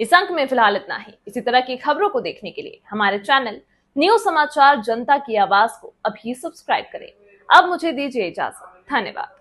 इस अंक में फिलहाल इतना ही। इसी तरह की खबरों को देखने के लिए हमारे चैनल न्यूज समाचार जनता की आवाज को अभी सब्सक्राइब करें। अब मुझे दीजिए इजाजत। धन्यवाद।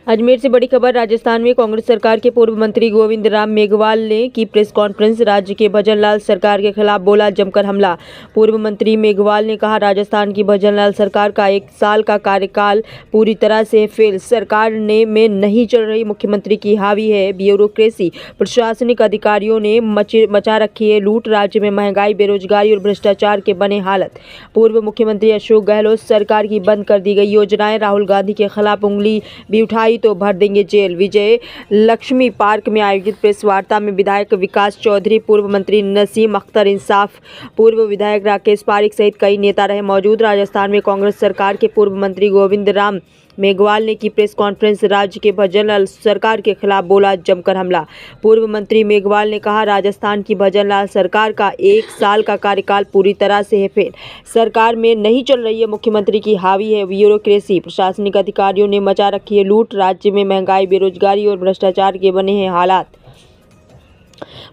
अजमेर से बड़ी खबर। राजस्थान में कांग्रेस सरकार के पूर्व मंत्री गोविंद राम मेघवाल ने की प्रेस कॉन्फ्रेंस। राज्य के भजनलाल सरकार के खिलाफ बोला जमकर हमला। पूर्व मंत्री मेघवाल ने कहा, राजस्थान की भजनलाल सरकार का 1 साल का कार्यकाल पूरी तरह से फेल। सरकार में नहीं चल रही मुख्यमंत्री की हावी है ब्यूरोक्रेसी। प्रशासनिक अधिकारियों ने मचा रखी है लूट। राज्य में महंगाई, बेरोजगारी और भ्रष्टाचार के बने हालत। पूर्व मुख्यमंत्री अशोक गहलोत, सरकार की बंद कर दी गई योजनाएं। राहुल गांधी के खिलाफ उंगली भी उठाई तो भर देंगे जेल। विजय लक्ष्मी पार्क में आयोजित प्रेस वार्ता में विधायक विकास चौधरी, पूर्व मंत्री नसीम अख्तर इंसाफ, पूर्व विधायक राकेश पारिक सहित कई नेता रहे मौजूद। राजस्थान में कांग्रेस सरकार के पूर्व मंत्री गोविंद राम मेघवाल ने की प्रेस कॉन्फ्रेंस। राज्य के भजनलाल सरकार के खिलाफ बोला जमकर हमला। पूर्व मंत्री मेघवाल ने कहा, राजस्थान की भजनलाल सरकार का 1 साल का कार्यकाल पूरी तरह से है फेल। सरकार में नहीं चल रही है मुख्यमंत्री की हावी है ब्यूरोक्रेसी। प्रशासनिक अधिकारियों ने मचा रखी है लूट। राज्य में महंगाई, बेरोजगारी और भ्रष्टाचार के बने हैं हालात।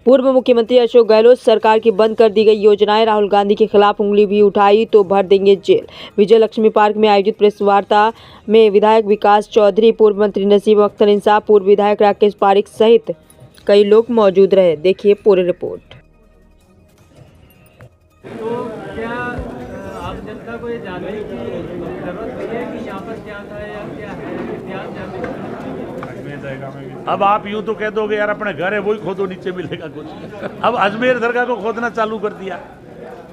पूर्व मुख्यमंत्री अशोक गहलोत, सरकार की बंद कर दी गई योजनाएं। राहुल गांधी के खिलाफ उंगली भी उठाई तो भर देंगे जेल। विजय लक्ष्मी पार्क में आयोजित प्रेस वार्ता में विधायक विकास चौधरी, पूर्व मंत्री नसीम अख्तर इंसाफ, पूर्व विधायक राकेश पारिक सहित कई लोग मौजूद रहे। देखिए पूरी रिपोर्ट। तो क्या आम जनता को ये जानने की जरूरत है कि यहाँ पर क्या था या क्या है, इतिहास जानने की? अब आप यूं तो कह दोगे यार अपने घर है वही खोदो नीचे मिलेगा कुछ। अब अजमेर दरगाह को खोदना चालू कर दिया।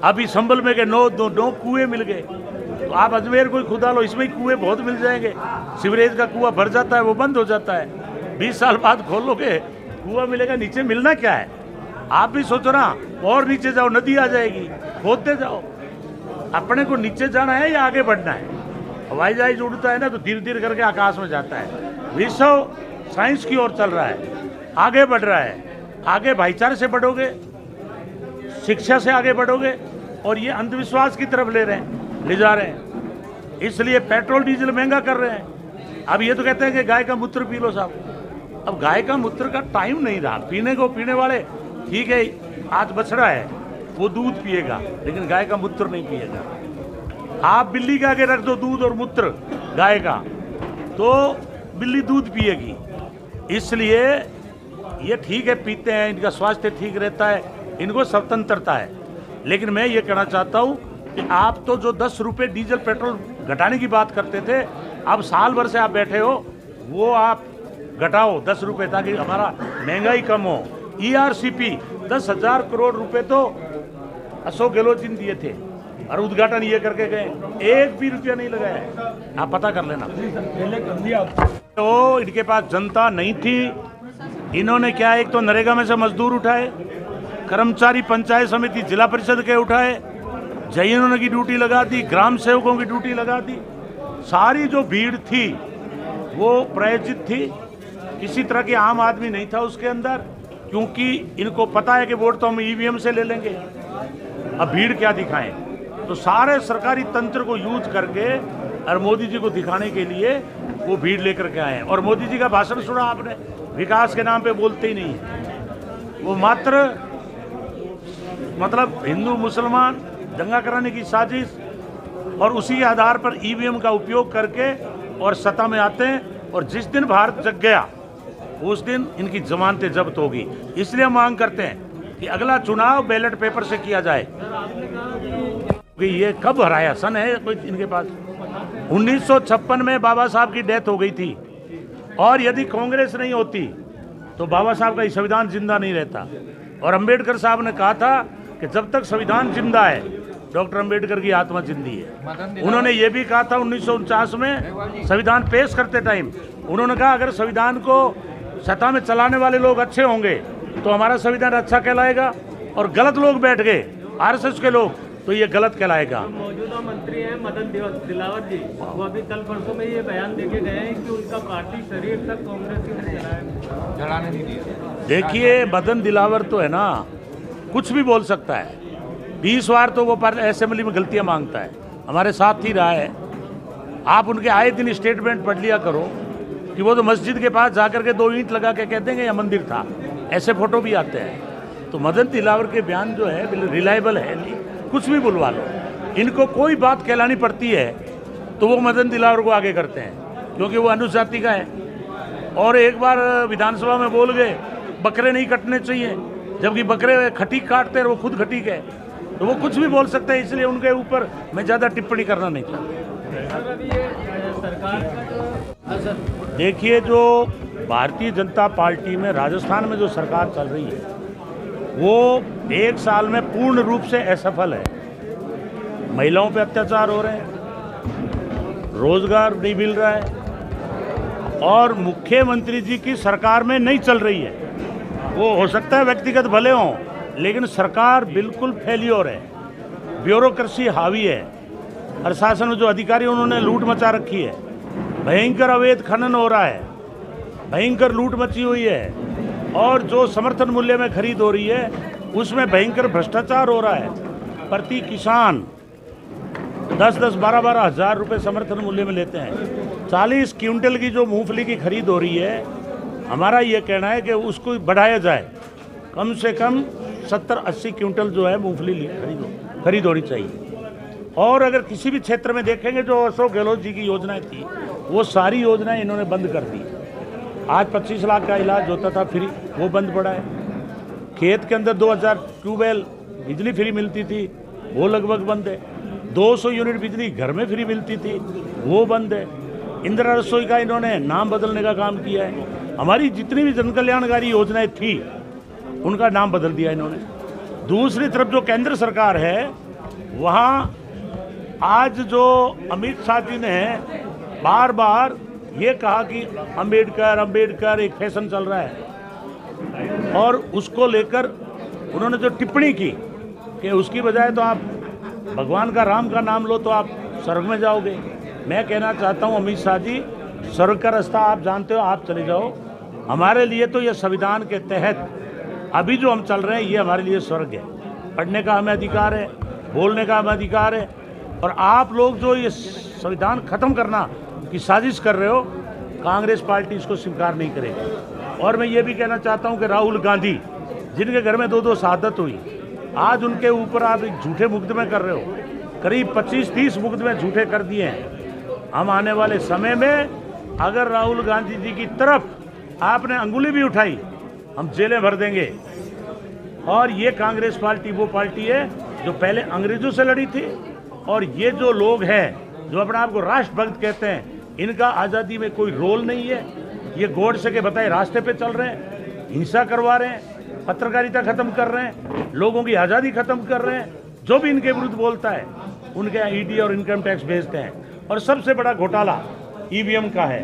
अभी संभल में के 9 कुएं मिल गए, तो आप अजमेर को ही खुदा लो, इसमें ही कुएं बहुत मिल जाएंगे। सीवरेज का कुआं भर जाता है, वो बंद हो जाता है। 20 साल बाद खोलोगे कुआं मिलेगा, नीचे मिलना क्या है? आप भी सोचो ना, और नीचे जाओ नदी आ जाएगी, खोदते जाओ। अपने को नीचे जाना है या आगे बढ़ना है? हवाई जहाज उड़ता है ना तो धीरे धीरे करके आकाश में जाता है। विश्व साइंस की ओर चल रहा है, आगे बढ़ रहा है। आगे भाईचारे से बढ़ोगे, शिक्षा से आगे बढ़ोगे, और ये अंधविश्वास की तरफ ले जा रहे हैं। इसलिए पेट्रोल डीजल महंगा कर रहे हैं। अब ये तो कहते हैं कि गाय का मूत्र पी लो साहब। अब गाय का मूत्र का टाइम नहीं रहा पीने को। पीने वाले ठीक है, आज बछड़ा है वो दूध पिएगा, लेकिन गाय का मूत्र नहीं पिएगा। आप बिल्ली के आगे रख दो दूध और मूत्र गाय का, तो बिल्ली दूध पिएगी। इसलिए ये ठीक है, पीते हैं, इनका स्वास्थ्य ठीक रहता है, इनको स्वतंत्रता है। लेकिन मैं ये कहना चाहता हूँ कि आप तो जो 10 रुपये डीजल पेट्रोल घटाने की बात करते थे, अब साल भर से आप बैठे हो, वो आप घटाओ 10 रुपये, ताकि हमारा महंगाई कम हो। ERCP 10,000 करोड़ रुपए तो अशोक गहलोत जी ने दिए थे, और उद्घाटन ये करके गए, 1 भी रुपया नहीं लगाया। आप पता कर लेना। तो इनके पास जनता नहीं थी। इन्होंने क्या, एक तो नरेगा में से मजदूर उठाए, कर्मचारी पंचायत समिति जिला परिषद के उठाए, जैनों की ड्यूटी लगा दी, ग्राम सेवकों की ड्यूटी लगा दी। सारी जो भीड़ थी वो प्रायोजित थी, किसी तरह के आम आदमी नहीं था उसके अंदर, क्योंकि इनको पता है कि वोट तो हम EVM से ले लेंगे। अब भीड़ क्या दिखाएं? तो सारे सरकारी तंत्र को यूज करके और मोदी जी को दिखाने के लिए वो भीड़ लेकर के आए। और मोदी जी का भाषण सुना आपने, विकास के नाम पे बोलते ही नहीं है। वो मात्र मतलब हिंदू मुसलमान दंगा कराने की साजिश, और उसी के आधार पर EVM का उपयोग करके और सत्ता में आते हैं। और जिस दिन भारत जग गया उस दिन इनकी जमानतें जब्त होगी। इसलिए हम मांग करते हैं कि अगला चुनाव बैलेट पेपर से किया जाए। कि ये कब हराया सन है कोई इनके पास? 1956 में बाबा साहब की डेथ हो गई थी, और यदि कांग्रेस नहीं होती तो बाबा साहब का संविधान जिंदा नहीं रहता। और अंबेडकर साहब ने कहा था कि जब तक संविधान जिंदा है, डॉक्टर अंबेडकर की आत्मा जिंदी है। उन्होंने ये भी कहा था 1949 में संविधान पेश करते टाइम, उन्होंने कहा अगर संविधान को सत्ता में चलाने वाले लोग अच्छे होंगे तो हमारा संविधान अच्छा कहलाएगा, और गलत लोग बैठ गए RSS के लोग तो ये गलत कहलाएगा। मौजूदा मंत्री हैं मदन दिलावर जी, वो अभी कल परसों में ये बयान देके गए हैं कि उनका पार्टी शरीर तक कांग्रेस की जलाने नहीं दिया। देखिए, मदन दिलावर तो है ना, कुछ भी बोल सकता है। 20 बार तो वो असेंबली में गलतियां मांगता है, हमारे साथ ही रहा है। आप उनके आए दिन स्टेटमेंट पढ़ लिया करो कि वो तो मस्जिद के पास जाकर के 2 ईंट लगा के कहते हैं ये मंदिर था। ऐसे फोटो भी आते हैं। तो मदन दिलावर के बयान जो है बिल्कुल रिलायबल है नहीं, कुछ भी बुलवा लो। इनको कोई बात कहलानी पड़ती है तो वो मदन दिलावर को आगे करते हैं, क्योंकि वो अनुजाति का है। और एक बार विधानसभा में बोल गए बकरे नहीं कटने चाहिए, जबकि बकरे खटीक काटते हैं, वो खुद खटीक है, तो वो कुछ भी बोल सकते हैं। इसलिए उनके ऊपर मैं ज़्यादा टिप्पणी करना नहीं चाहता। सर अभी ये सरकार का जो देखिए, जो भारतीय जनता पार्टी में राजस्थान में जो सरकार चल रही है वो 1 साल में पूर्ण रूप से असफल है। महिलाओं पे अत्याचार हो रहे हैं, रोजगार नहीं मिल रहा है, और मुख्यमंत्री जी की सरकार में नहीं चल रही है। वो हो सकता है व्यक्तिगत भले हों, लेकिन सरकार बिल्कुल फेल्योर है। ब्यूरोक्रेसी हावी है, प्रशासन में जो अधिकारी उन्होंने लूट मचा रखी है, भयंकर अवैध खनन हो रहा है, भयंकर लूट मची हुई है, और जो समर्थन मूल्य में खरीद हो रही है उसमें भयंकर भ्रष्टाचार हो रहा है। प्रति किसान 10-10, 12-12 हज़ार रुपये समर्थन मूल्य में लेते हैं। 40 क्विंटल की जो मूंगफली की खरीद हो रही है, हमारा ये कहना है कि उसको बढ़ाया जाए, कम से कम 70-80 क्विंटल जो है मूंगफली खरीद होनी चाहिए। और अगर किसी भी क्षेत्र में देखेंगे, जो अशोक गहलोत जी की योजनाएं थी वो सारी योजनाएं इन्होंने बंद कर दी। आज 25 लाख का इलाज होता था फ्री, वो बंद पड़ा है। खेत के अंदर 2000 ट्यूबवेल बिजली फ्री मिलती थी, वो लगभग बंद है। 200 यूनिट बिजली घर में फ्री मिलती थी, वो बंद है। इंदिरा रसोई का इन्होंने नाम बदलने का काम किया है। हमारी जितनी भी जन कल्याणकारी योजनाएं थी उनका नाम बदल दिया इन्होंने। दूसरी तरफ जो केंद्र सरकार है, वहाँ आज जो अमित शाह जी ने बार बार ये कहा कि अंबेडकर एक फैशन चल रहा है, और उसको लेकर उन्होंने जो टिप्पणी की कि उसकी बजाय तो आप भगवान का राम का नाम लो तो आप स्वर्ग में जाओगे। मैं कहना चाहता हूँ अमित शाह जी, स्वर्ग का रास्ता आप जानते हो, आप चले जाओ। हमारे लिए तो ये संविधान के तहत अभी जो हम चल रहे हैं ये हमारे लिए स्वर्ग है। पढ़ने का हमें अधिकार है, बोलने का हमें अधिकार है, और आप लोग जो ये संविधान खत्म करना की साजिश कर रहे हो, कांग्रेस पार्टी इसको स्वीकार नहीं करेगी। और मैं ये भी कहना चाहता हूँ कि राहुल गांधी, जिनके घर में 2-2 शहादत हुई, आज उनके ऊपर आप एक झूठे मुकदमे कर रहे हो। करीब 25-30 मुकदमे झूठे कर दिए हैं। हम आने वाले समय में अगर राहुल गांधी जी की तरफ आपने अंगुली भी उठाई, हम जेलें भर देंगे। और ये कांग्रेस पार्टी वो पार्टी है जो पहले अंग्रेजों से लड़ी थी, और ये जो लोग हैं जो अपने आप को राष्ट्रभक्त कहते हैं, इनका आज़ादी में कोई रोल नहीं है। ये गोडसे के बताए रास्ते पे चल रहे हैं, हिंसा करवा रहे हैं, पत्रकारिता खत्म कर रहे हैं, लोगों की आज़ादी खत्म कर रहे हैं। जो भी इनके विरुद्ध बोलता है उनके यहाँ ईडी और इनकम टैक्स भेजते हैं। और सबसे बड़ा घोटाला ईवीएम का है,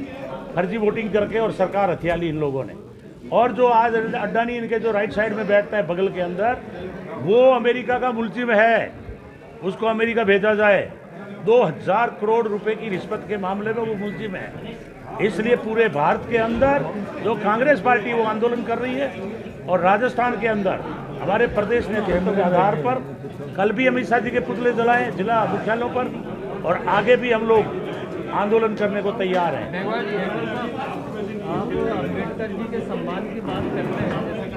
फर्जी वोटिंग करके, और सरकार हथिया ली इन लोगों ने। और जो आज अड्डानी इनके जो राइट साइड में बैठता है बगल के अंदर, वो अमेरिका का मुलजिम है, उसको अमेरिका भेजा जाए। 2000 करोड़ रुपए की रिश्वत के मामले में वो मुलजिम है। इसलिए पूरे भारत के अंदर जो कांग्रेस पार्टी वो आंदोलन कर रही है, और राजस्थान के अंदर हमारे प्रदेश नेतृत्व के आधार पर कल भी अमित शाह जी के पुतले जलाए जिला मुख्यालयों पर, और आगे भी हम लोग आंदोलन करने को तैयार हैं। आप अम्बेडकर जी के सम्मान की बात करते हैं,